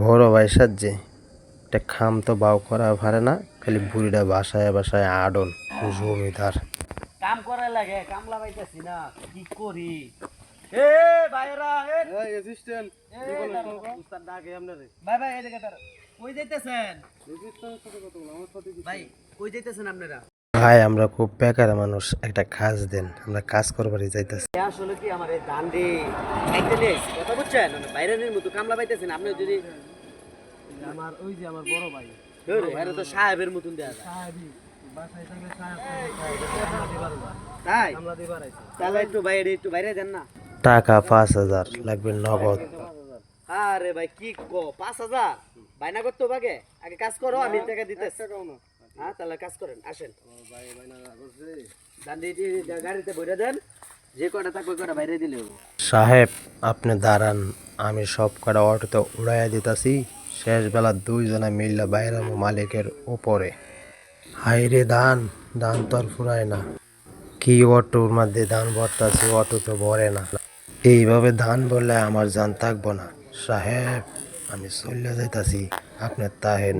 বড় ভাই সাজছে একটা খাম তো বাউ করা পারে না, খালি বুড়িটা বাসায় বাসায় আডন জমিদার। কাম করা লাগে, কামলা পাইতাছি না, কি করি? এ ভাইরা, এই অ্যাসিস্ট্যান্ট, উস্তাদ ডাকে আপনারে। ভাই ভাই এদিকে দাঁড়া। কই যাইতেছেন? রেজিস্ট্যান্টের সাথে কথা বল, আমার সাথে কি? ভাই কই যাইতেছেন আপনারা? ভাই আমরা খুব বেকার মানুষ, একটা কাজ দেন, আমরা কাজ করবারই যাইতেছি। আসলে কি আমার এই দান্ডি খাইতে নেই, কথা বুঝছেন? বাইরের মতো কামলা পাইতেছেন আপনি। যদি আমার ওই যে আমার বড় ভাই, ভাইরা তো সাহেবের মতন দেয়া যায়। সাহেবই বাসায় থাকলে সাহেব তাই কামলা দিবার আইছে। তাহলে একটু বাইরে, একটু বাইরে দেন না। টাকা 5,000 লাগবে নগদ। আরে ভাই কি কো, 5,000 বাইনা করতে বাগে? আগে কাজ করো, আমি টাকা দিতেছি। হ্যাঁ তাহলে কাজ করেন, আসেন। ভাই বাইনা করছে, দান্ডিটি গাড়িতে ভরে দেন, যে কটা থাকবে কটা বাইরে দিলে হবে। সাহেব আপনি দাঁড়ান, আমি সব কটা অটোতে উড়াইয়া দিতাছি, শেষ বেলা দুইজনে মিললে বাইরে মালিকের উপরে। হাইরে ধান, ধান তো আর ফুরায় না, কি অটোর মধ্যে ধান ভরতাছি, অটো তো ভরে না। এইভাবে ধান বললে আমার জান থাকবো না সাহেব, আমি চলে যাইতাছি, আপনি তাহেন।